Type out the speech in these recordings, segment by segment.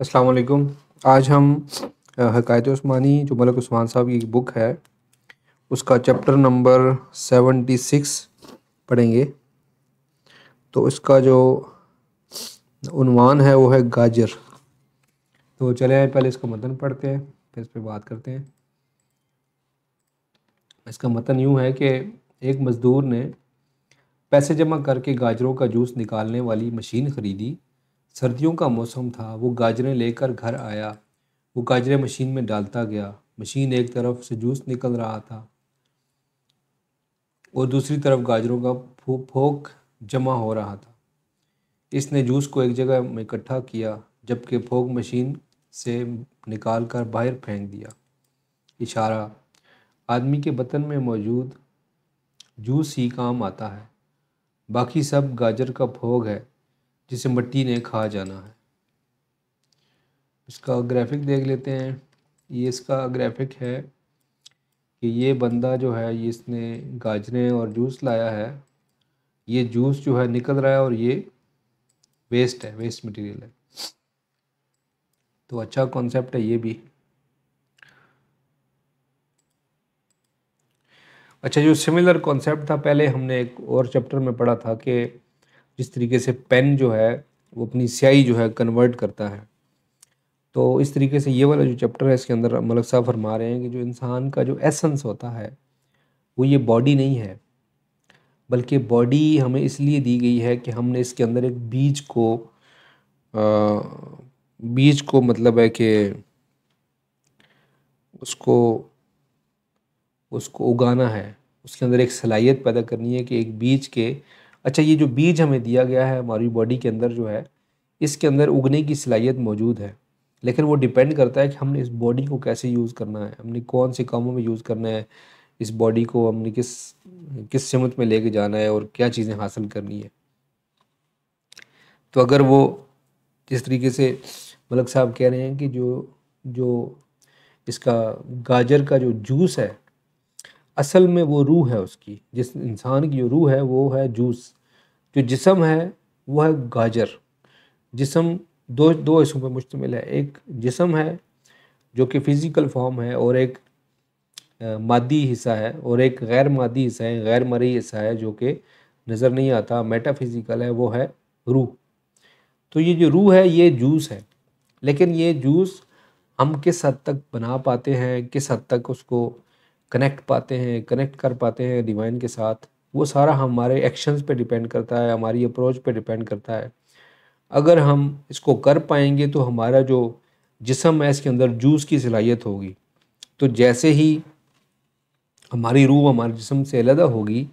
अस्सलाम वालेकुम। आज हम हकायत उस्मानी जो मलिक उस्मान साहब की बुक है उसका चैप्टर नंबर 76 पढ़ेंगे। तो इसका जो उन्वान है वो है गाजर। तो चले पहले इसका मतन पढ़ते हैं फिर इस पर बात करते हैं। इसका मतन यूँ है कि एक मज़दूर ने पैसे जमा करके गाजरों का जूस निकालने वाली मशीन ख़रीदी। सर्दियों का मौसम था। वो गाजरें लेकर घर आया। वो गाजरें मशीन में डालता गया। मशीन एक तरफ से जूस निकल रहा था और दूसरी तरफ गाजरों का फोक जमा हो रहा था। इसने जूस को एक जगह में इकट्ठा किया जबकि फोक मशीन से निकाल कर बाहर फेंक दिया। इशारा आदमी के बतन में मौजूद जूस ही काम आता है, बाकी सब गाजर का फोग है जिसे मिट्टी ने खा जाना है। इसका ग्राफिक देख लेते हैं। ये इसका ग्राफिक है कि ये बंदा जो है ये इसने गाजरें और जूस लाया है। ये जूस जो है निकल रहा है और ये वेस्ट है, वेस्ट मटेरियल है। तो अच्छा कॉन्सेप्ट है ये भी। अच्छा, जो सिमिलर कॉन्सेप्ट था पहले हमने एक और चैप्टर में पढ़ा था कि जिस तरीके से पेन जो है वो अपनी स्याही जो है कन्वर्ट करता है। तो इस तरीके से ये वाला जो चैप्टर है इसके अंदर मलिक साहब फरमा रहे हैं कि जो इंसान का जो एसेंस होता है वो ये बॉडी नहीं है, बल्कि बॉडी हमें इसलिए दी गई है कि हमने इसके अंदर एक बीज को मतलब है कि उसको उसको उगाना है। उसके अंदर एक सलाहियत पैदा करनी है कि एक बीज के अच्छा ये जो बीज हमें दिया गया है हमारी बॉडी के अंदर जो है इसके अंदर उगने की सलाहियत मौजूद है। लेकिन वो डिपेंड करता है कि हमने इस बॉडी को कैसे यूज़ करना है, हमने कौन से कामों में यूज़ करना है, इस बॉडी को हमने किस किस सिमत में लेके जाना है और क्या चीज़ें हासिल करनी है। तो अगर वो जिस तरीके से मलिक साहब कह रहे हैं कि जो जो इसका गाजर का जो जूस है असल में वो रूह है उसकी, जिस इंसान की जो रूह है वो है जूस। जो जिस्म है वो है गाजर। जिस्म दो दो हिस्सों पर मुश्तमिल है। एक जिस्म है जो कि फ़िज़िकल फॉर्म है और एक मादी हिस्सा है और एक गैर मादी हिस्सा है, गैर मरई हिस्सा है जो कि नज़र नहीं आता, मेटाफिज़िकल है, वो है रूह। तो ये जो रूह है ये जूस है। लेकिन ये जूस हम किस हद तक बना पाते हैं, किस हद तक उसको कनेक्ट कर पाते हैं डिवाइन के साथ, वो सारा हमारे एक्शंस पे डिपेंड करता है, हमारी अप्रोच पे डिपेंड करता है। अगर हम इसको कर पाएंगे तो हमारा जो जिस्म है इसके अंदर जूस की सलाहियत होगी। तो जैसे ही हमारी रूह हमारे जिस्म से अलग होगी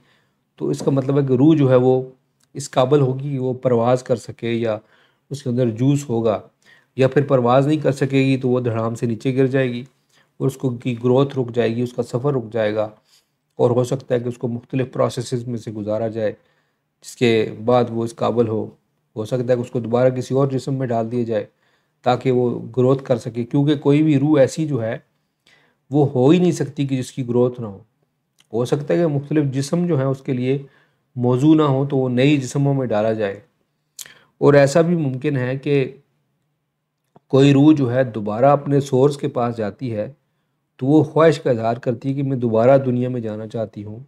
तो इसका मतलब है कि रूह जो है वो इस काबिल होगी कि वो परवाज़ कर सके या उसके अंदर जूस होगा। या फिर परवाज़ नहीं कर सकेगी तो वो धड़ाम से नीचे गिर जाएगी और उसको की ग्रोथ रुक जाएगी, उसका सफ़र रुक जाएगा और हो सकता है कि उसको मुख्तलिफ़ प्रोसेसेस में से गुजारा जाए जिसके बाद वो इस काबिल हो सकता है कि उसको दोबारा किसी और जिस्म में डाल दिया जाए ताकि वो ग्रोथ कर सके। क्योंकि कोई भी रूह ऐसी जो है वो हो ही नहीं सकती कि जिसकी ग्रोथ ना हो सकता है कि मुख्तलिफ़ जिस्म जो है उसके लिए मौजू ना हो तो वो नई जिस्मों में डाला जाए। और ऐसा भी मुमकिन है कि कोई रूह जो है दोबारा अपने सोर्स के पास जाती है तो वो ख्वाहिश का इज़हार करती है कि मैं दोबारा दुनिया में जाना चाहती हूँ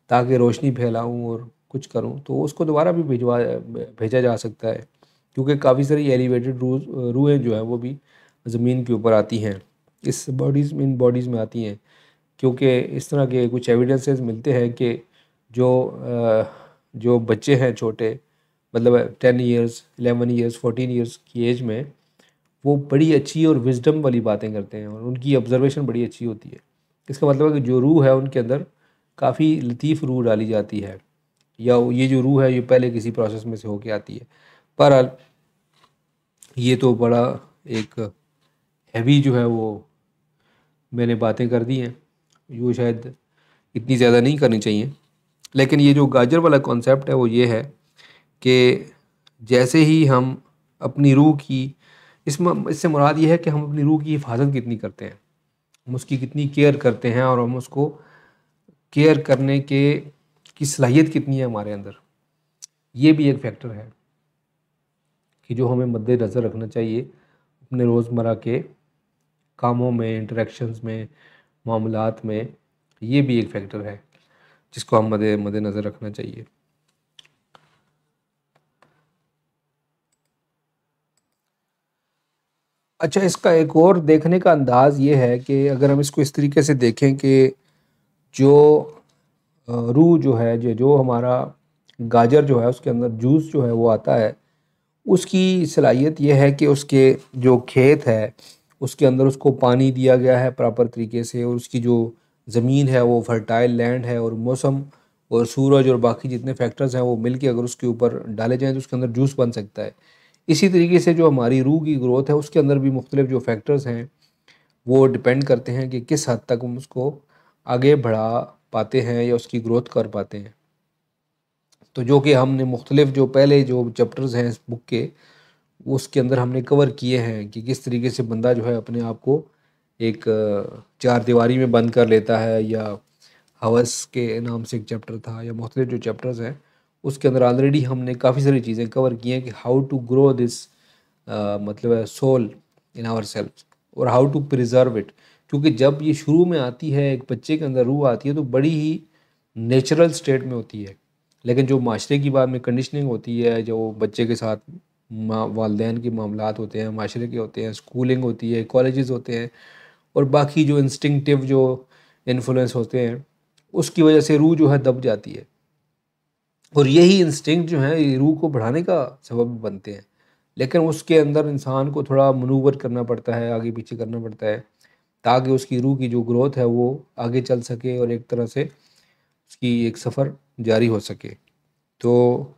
ताकि रोशनी फैलाऊँ और कुछ करूँ, तो उसको दोबारा भी भेजा जा सकता है। क्योंकि काफ़ी सारी एलिवेटेड रूहें जो हैं वो भी ज़मीन के ऊपर आती हैं, इस इन बॉडीज़ में आती हैं। क्योंकि इस तरह के कुछ एविडेंसेस मिलते हैं कि जो बच्चे हैं छोटे, मतलब 10 ईयर्स 11 ईयर्स 14 ईयर्स की एज में वो बड़ी अच्छी और विजडम वाली बातें करते हैं और उनकी ऑब्जर्वेशन बड़ी अच्छी होती है। इसका मतलब है कि जो रूह है उनके अंदर काफ़ी लतीफ़ रूह डाली जाती है या ये जो रूह है ये पहले किसी प्रोसेस में से होके आती है। बहरहाल ये तो बड़ा एक हैवी जो है वो मैंने बातें कर दी हैं, जो शायद इतनी ज़्यादा नहीं करनी चाहिए। लेकिन ये जो गाजर वाला कॉन्सेप्ट है वो ये है कि जैसे ही हम अपनी रूह की इससे मुराद ये है कि हम अपनी रूह की हिफाजत कितनी करते हैं, हम उसकी कितनी केयर करते हैं और हम उसको केयर करने के की सलाहियत कितनी है हमारे अंदर। ये भी एक फैक्टर है कि जो हमें मद्देनज़र रखना चाहिए अपने रोज़मर्रा के कामों में, इंटरेक्शंस में, मामलात में, ये भी एक फैक्टर है जिसको हम मद्देनज़र रखना चाहिए। अच्छा, इसका एक और देखने का अंदाज़ ये है कि अगर हम इसको इस तरीके से देखें कि जो रूह जो है, जो हमारा गाजर जो है उसके अंदर जूस जो है वो आता है, उसकी सलाहियत ये है कि उसके जो खेत है उसके अंदर उसको पानी दिया गया है प्रॉपर तरीके से, और उसकी जो ज़मीन है वो फर्टाइल लैंड है, और मौसम और सूरज और बाकी जितने फैक्टर्स हैं वो मिल के अगर उसके ऊपर डाले जाएँ तो उसके अंदर जूस बन सकता है। इसी तरीके से जो हमारी रूह की ग्रोथ है उसके अंदर भी मुख्तलिफ जो फैक्टर्स हैं वो डिपेंड करते हैं कि किस हद तक हम उसको आगे बढ़ा पाते हैं या उसकी ग्रोथ कर पाते हैं। तो जो कि हमने मुख्तलिफ जो पहले जो चैप्टर्स हैं इस बुक के, उसके अंदर हमने कवर किए हैं कि किस तरीके से बंदा जो है अपने आप को एक चार दीवारी में बंद कर लेता है, या हवस के नाम से एक चैप्टर था, या मुख्तलिफ जो चैप्टर्स हैं उसके अंदर ऑलरेडी हमने काफ़ी सारी चीज़ें कवर की हैं कि हाउ टू ग्रो दिस मतलब सोल इन आवर सेल्फ, और हाउ टू प्रिजर्व इट। क्योंकि जब ये शुरू में आती है, एक बच्चे के अंदर रूह आती है तो बड़ी ही नेचुरल स्टेट में होती है, लेकिन जो माशरे की बाद में कंडीशनिंग होती है, जो बच्चे के साथ वालदैन के मामलात होते हैं, माशरे के होते हैं, स्कूलिंग होती है, कॉलेजेस होते हैं, और बाकी जो इंस्टिंक्टिव जो इन्फ्लुएंस होते हैं, उसकी वजह से रूह जो है दब जाती है। और यही इंस्टिंक्ट जो है ये रूह को बढ़ाने का सबब बनते हैं, लेकिन उसके अंदर इंसान को थोड़ा मनूवर करना पड़ता है, आगे पीछे करना पड़ता है, ताकि उसकी रूह की जो ग्रोथ है वो आगे चल सके और एक तरह से उसकी एक सफ़र जारी हो सके। तो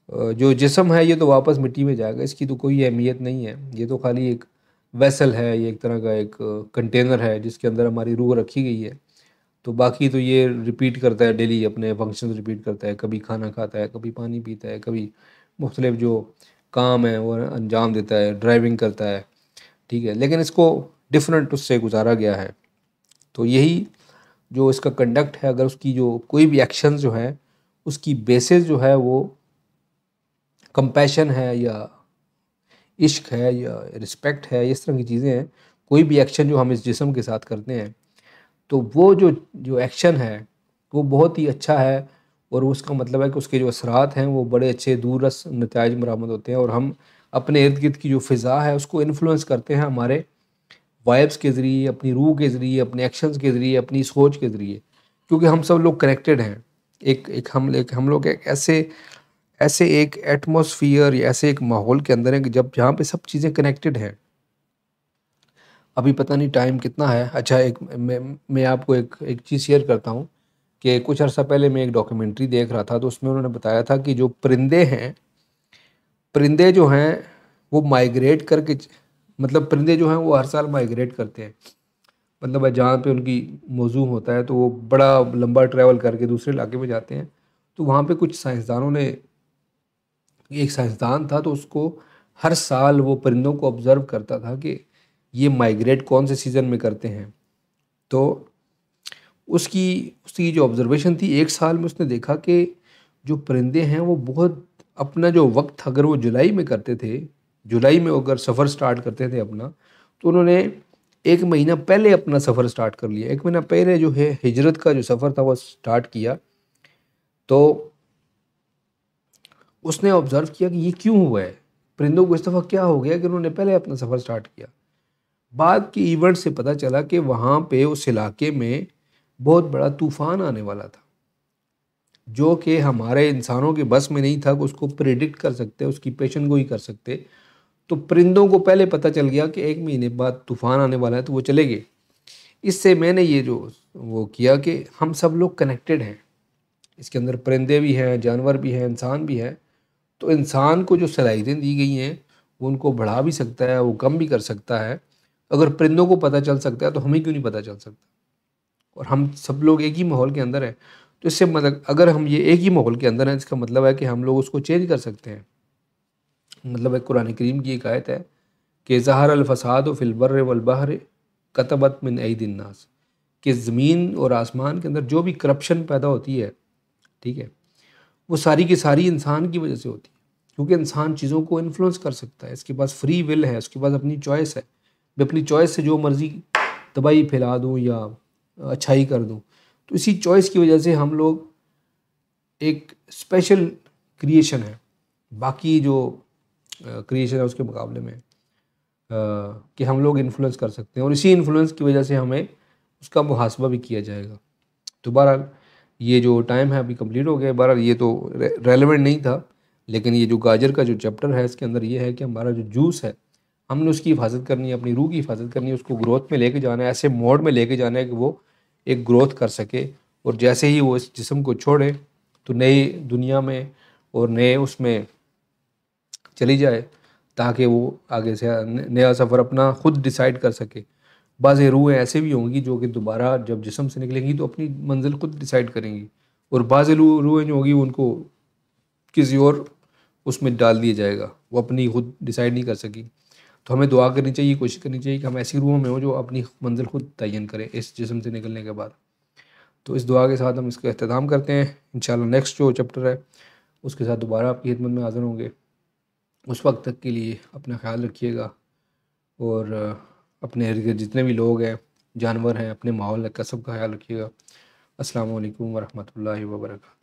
जो जिस्म है ये तो वापस मिट्टी में जाएगा, इसकी तो कोई अहमियत नहीं है, ये तो खाली एक वेसल है, ये एक तरह का एक कंटेनर है जिसके अंदर हमारी रूह रखी गई है। तो बाकी तो ये रिपीट करता है, डेली अपने फंक्शन रिपीट करता है, कभी खाना खाता है, कभी पानी पीता है, कभी मुख्तलिफ जो काम है वो अंजाम देता है, ड्राइविंग करता है, ठीक है, लेकिन इसको डिफरेंट उससे गुजारा गया है। तो यही जो इसका कंडक्ट है, अगर उसकी जो कोई भी एक्शन जो है उसकी बेसिस जो है वो कंपैशन है, या इश्क है, या रिस्पेक्ट है, इस तरह की चीज़ें हैं, कोई भी एक्शन जो हम इस जिस्म के साथ करते हैं तो वो जो जो एक्शन है वो बहुत ही अच्छा है, और उसका मतलब है कि उसके जो असरात हैं वो बड़े अच्छे दूररस नताइज बरामद होते हैं, और हम अपने इर्द गिर्द की जो फ़िज़ा है उसको इन्फ्लुएंस करते हैं हमारे वाइब्स के ज़रिए, अपनी रूह के ज़रिए, अपने एक्शंस के ज़रिए, अपनी सोच के ज़रिए, क्योंकि हम सब लोग कनेक्टेड हैं। एक हम लोग एक ऐसे ऐसे एक एटमॉस्फियर या ऐसे एक माहौल के अंदर हैं कि जब जहाँ पे सब चीज़ें कनेक्टेड हैं। अभी पता नहीं टाइम कितना है। अच्छा, एक मैं आपको एक चीज़ शेयर करता हूँ कि कुछ अर्सा पहले मैं एक डॉक्यूमेंट्री देख रहा था, तो उसमें उन्होंने बताया था कि जो परिंदे हैं, परिंदे जो हैं वो माइग्रेट करके, मतलब परिंदे जो हैं वो हर साल माइग्रेट करते हैं, मतलब जहाँ पे उनकी मौजू होता है तो वो बड़ा लंबा ट्रैवल करके दूसरे इलाके में जाते हैं। तो वहाँ पे कुछ साइंसदानों ने, एक साइंसदान था तो उसको हर साल वो परिंदों को ऑब्ज़र्व करता था कि ये माइग्रेट कौन से सीज़न में करते हैं। तो उसकी उसकी जो ऑब्ज़र्वेशन थी, एक साल में उसने देखा कि जो परिंदे हैं वो बहुत अपना जो वक्त अगर वो जुलाई में करते थे, जुलाई में अगर सफ़र स्टार्ट करते थे अपना, तो उन्होंने 1 महीना पहले अपना सफ़र स्टार्ट कर लिया। 1 महीना पहले जो है हिजरत का जो सफ़र था वो स्टार्ट किया। तो उसने ऑब्ज़र्व किया कि ये क्यों हुआ है? परिंदों को इस दफ़ा क्या हो गया कि उन्होंने पहले अपना सफ़र स्टार्ट किया? बाद के इवेंट से पता चला कि वहाँ पे उस इलाके में बहुत बड़ा तूफ़ान आने वाला था, जो कि हमारे इंसानों के बस में नहीं था कि उसको प्रेडिक्ट कर सकते, उसकी पेशन गोई कर सकते। तो परिंदों को पहले पता चल गया कि 1 महीने बाद तूफ़ान आने वाला है, तो वो चले गए। इससे मैंने ये जो वो किया कि हम सब लोग कनेक्टेड हैं। इसके अंदर परिंदे भी हैं, जानवर भी हैं, इंसान भी है। तो इंसान को जो सलाहियतें दी गई हैं वो उनको बढ़ा भी सकता है, वो कम भी कर सकता है। अगर परिंदों को पता चल सकता है तो हमें क्यों नहीं पता चल सकता? और हम सब लोग एक ही माहौल के अंदर हैं, तो इससे मतलब अगर हम ये एक ही माहौल के अंदर हैं, इसका मतलब है कि हम लोग उसको चेंज कर सकते हैं। मतलब एक कुरान करीम की एक आयत है कि ज़हर अल फसाद फिल बर्र वल बहर कतबत मिन ऐदिन नास, कि ज़मीन और आसमान के अंदर जो भी करप्शन पैदा होती है, ठीक है, वो सारी की सारी इंसान की वजह से होती है। क्योंकि इंसान चीज़ों को इन्फ्लुएंस कर सकता है, इसके पास फ्री विल है, उसके पास अपनी चॉइस है। मैं अपनी चॉइस से जो मर्ज़ी तबाही फैला दूँ या अच्छाई कर दूँ। तो इसी चॉइस की वजह से हम लोग एक स्पेशल क्रिएशन है बाकी जो क्रिएशन है उसके मुकाबले में, कि हम लोग इन्फ्लुएंस कर सकते हैं और इसी इन्फ्लुएंस की वजह से हमें उसका मुहासबा भी किया जाएगा। तो बहरहाल ये जो टाइम है अभी कंप्लीट हो गया। बहरहाल ये तो रेलेवेंट नहीं था, लेकिन ये जो गाजर का जो चैप्टर है इसके अंदर ये है कि हमारा जो जूस है हमने उसकी हिफाजत करनी है, अपनी रूह की हिफाजत करनी है, उसको ग्रोथ में लेके जाना है, ऐसे मोड में लेके जाना है कि वो एक ग्रोथ कर सके। और जैसे ही वो इस जिस्म को छोड़े तो नई दुनिया में और नए उसमें चली जाए, ताकि वो आगे से नया सफ़र अपना खुद डिसाइड कर सके। बाज़ रूहें ऐसे भी होंगी जो कि दोबारा जब जिस्म से निकलेंगी तो अपनी मंजिल खुद डिसाइड करेंगी, और बाज़ रूहें जो होगी उनको किसी और उसमें डाल दिया जाएगा, वो अपनी खुद डिसाइड नहीं कर सकी। तो हमें दुआ करनी चाहिए, कोशिश करनी चाहिए कि हम ऐसी रूहों में हो जो अपनी मंजिल खुद तयन करें इस जिस्म से निकलने के बाद। तो इस दुआ के साथ हम इसका अख्ताम करते हैं। इंशाल्लाह नेक्स्ट जो चैप्टर है उसके साथ दोबारा आपकी खिदमत में हाज़िर होंगे। उस वक्त तक के लिए अपना ख्याल रखिएगा और अपने इर्द गिर्द जितने भी लोग हैं, जानवर हैं, अपने माहौल का सबका ख्याल रखिएगा। अस्सलाम वालेकुम वरहमतुल्लाहि वबरकातुहू।